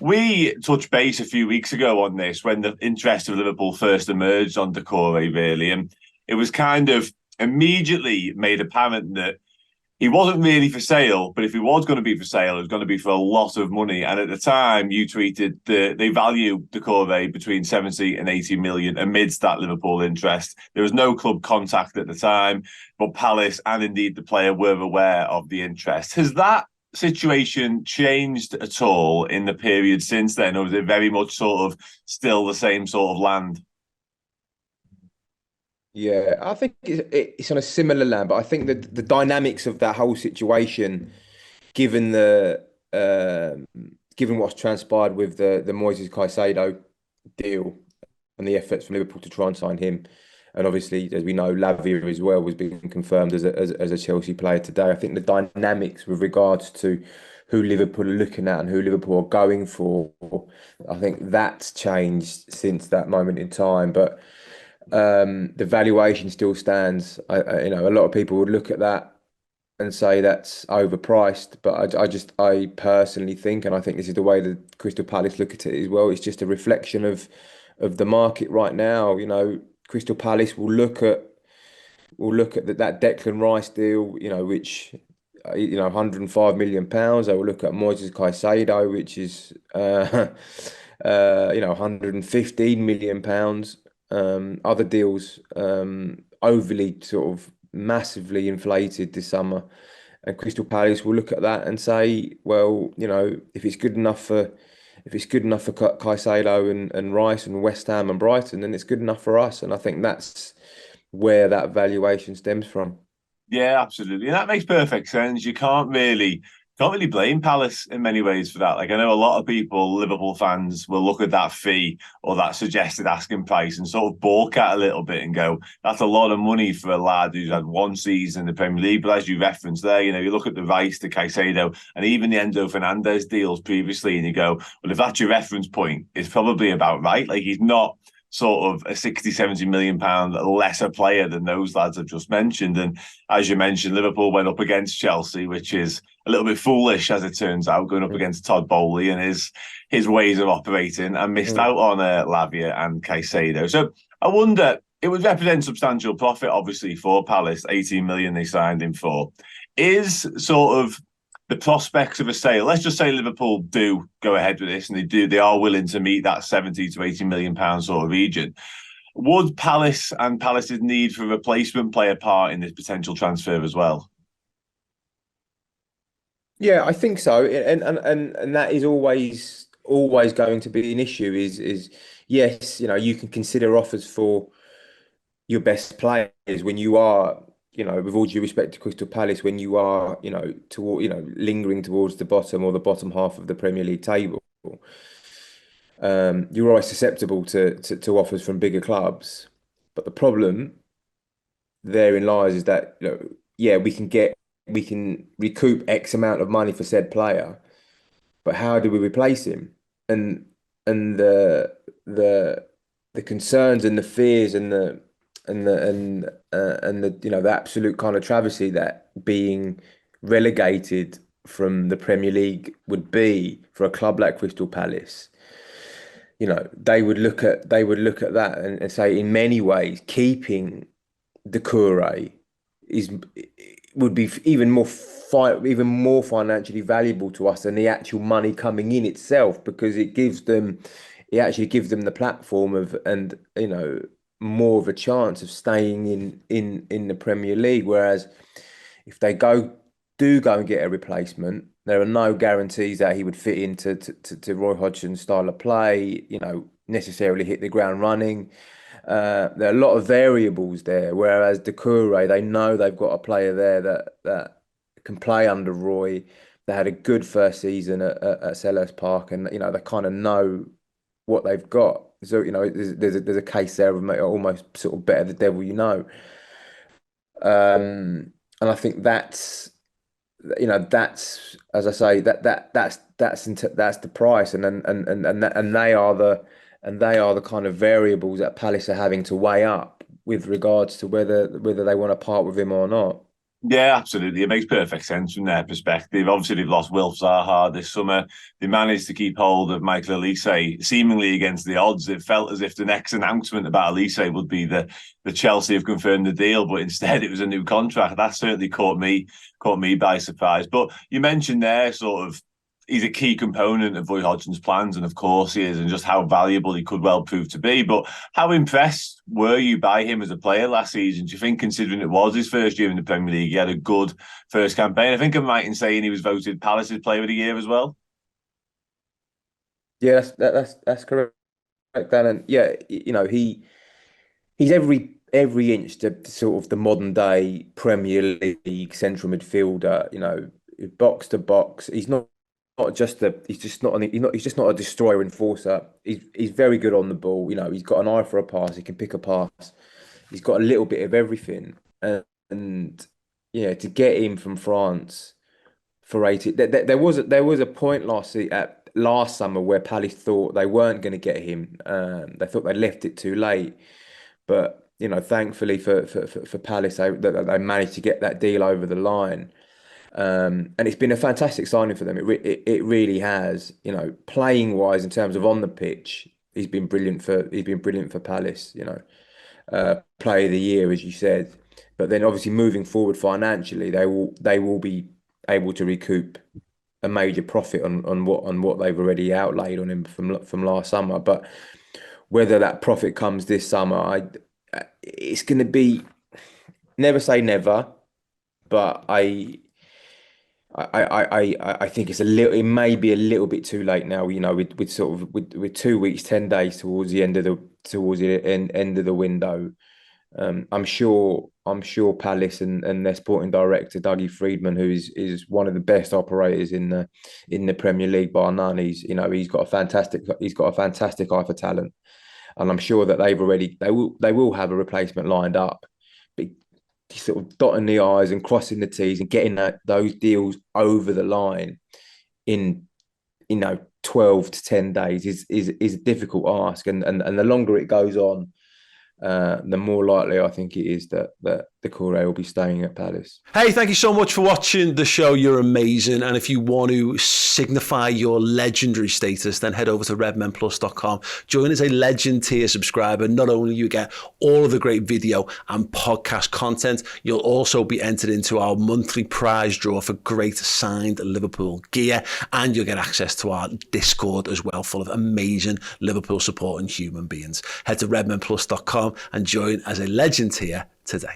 We touched base a few weeks ago on this when the interest of Liverpool first emerged on Doucoure, really, and it was kind of immediately made apparent that he wasn't really for sale, but if he was going to be for sale, it was going to be for a lot of money. And at the time, you tweeted that they value Doucoure between 70 and 80 million amidst that Liverpool interest. There was no club contact at the time, but Palace and indeed the player were aware of the interest. Has that situation changed at all in the period since then, or is it very much sort of still the same sort of land? Yeah, I think it's on a similar land, but I think that the dynamics of that whole situation, given the given what's transpired with the Moises Caicedo deal and the efforts from Liverpool to try and sign him, and obviously, as we know, Lavia as well was being confirmed as a Chelsea player today. I think the dynamics with regards to who Liverpool are looking at and who Liverpool are going for, I think that's changed since that moment in time. But the valuation still stands. A lot of people would look at that and say that's overpriced, but I personally think, and I think this is the way the Crystal Palace look at it as well. It's just a reflection of the market right now. Crystal Palace will look at that Declan Rice deal, which 105 million pounds. They will look at Moises Caicedo, which is 115 million pounds. Other deals overly sort of massively inflated this summer, and Crystal Palace will look at that and say, well, if it's good enough for Caicedo and Rice and West Ham and Brighton, then it's good enough for us. And I think that's where that valuation stems from. Yeah, absolutely. And that makes perfect sense. You can't really blame Palace in many ways for that. Like I know a lot of people, Liverpool fans, will look at that fee or that suggested asking price and sort of balk at a little bit and go, that's a lot of money for a lad who's had one season in the Premier League. But as you referenced there, you look at the Rice, the Caicedo, and even the Endo Fernandez deals previously, and you go, well, if that's your reference point, it's probably about right. Like he's not sort of a 60, 70 million pound lesser player than those lads I've just mentioned. And as you mentioned, Liverpool went up against Chelsea, which is a little bit foolish as it turns out, going up against Todd Bowley and his ways of operating, and missed Mm. out on Lavia and Caicedo. So I wonder, it would represent substantial profit, obviously, for Palace, 18 million they signed him for. Is sort of the prospects of a sale, let's just say Liverpool do go ahead with this and they are willing to meet that 70 to 80 million pound sort of region. Would Palace and Palace's need for a replacement play a part in this potential transfer as well? Yeah, I think so, and that is always going to be an issue. Is yes, you can consider offers for your best players when you are, with all due respect to Crystal Palace, when you are, lingering towards the bottom or the bottom half of the Premier League table. You're always susceptible to offers from bigger clubs. But the problem therein lies is that, yeah, we can recoup X amount of money for said player, but how do we replace him? And and the the concerns and the fears and the the absolute kind of travesty that being relegated from the Premier League would be for a club like Crystal Palace. They would look at that and say, in many ways, keeping Doucoure is would be even more financially valuable to us than the actual money coming in itself, because it actually gives them the platform of, and more of a chance of staying in the Premier League. Whereas if they do go and get a replacement, there are no guarantees that he would fit into to Roy Hodgson's style of play, necessarily hit the ground running. There are a lot of variables there. Whereas Doucoure, they know they've got a player there that can play under Roy. They had a good first season at Selhurst Park, and they kind of know what they've got. So there's a case there of almost sort of better the devil you know. And I think that's, as I say, that's the price, and they are the kind of variables that Palace are having to weigh up with regards to whether they want to part with him or not. Yeah, absolutely. It makes perfect sense from their perspective. Obviously, they've lost Wilf Zaha this summer. They managed to keep hold of Michael Elise, seemingly against the odds. It felt as if the next announcement about Elise would be the Chelsea have confirmed the deal, but instead it was a new contract. That certainly caught me by surprise. But you mentioned there sort of he's a key component of Roy Hodgson's plans, and of course he is, and just how valuable he could well prove to be. But how impressed were you by him as a player last season? Do you think, considering it was his first year in the Premier League, he had a good first campaign? I think I'm right in saying he was voted Palace's Player of the Year as well. Yeah, that's correct, Dan. And yeah, he's every inch to sort of the modern day Premier League central midfielder. Box to box. He's just not a destroyer enforcer. He's very good on the ball. He's got an eye for a pass. He can pick a pass. He's got a little bit of everything. And to get him from France for 80, there was a point last summer where Palace thought they weren't going to get him. They thought they left it too late. But thankfully for Palace, they managed to get that deal over the line. And it's been a fantastic signing for them. It really has. Playing wise, in terms of on the pitch, he's been brilliant for Palace. Player of the year, as you said. But then obviously moving forward financially, they will be able to recoup a major profit on what they've already outlaid on him from last summer. But whether that profit comes this summer, it's going to be, never say never, but I think it may be a little bit too late now. With 2 weeks, 10 days towards the end of the window. I'm sure Palace and their sporting director Dougie Freedman, who is one of the best operators in the Premier League bar none. He's got a fantastic eye for talent, and I'm sure that they will have a replacement lined up. But sort of dotting the I's and crossing the T's and getting those deals over the line in 12 to 10 days is a difficult ask, and the longer it goes on, the more likely I think it is that Doucoure will be staying at Palace. Hey, thank you so much for watching the show. You're amazing. And if you want to signify your legendary status, then head over to redmenplus.com. Join as a legend tier subscriber. Not only you get all of the great video and podcast content, you'll also be entered into our monthly prize draw for great signed Liverpool gear, and you'll get access to our Discord as well, full of amazing Liverpool supporting human beings. Head to redmenplus.com and join as a legend tier today.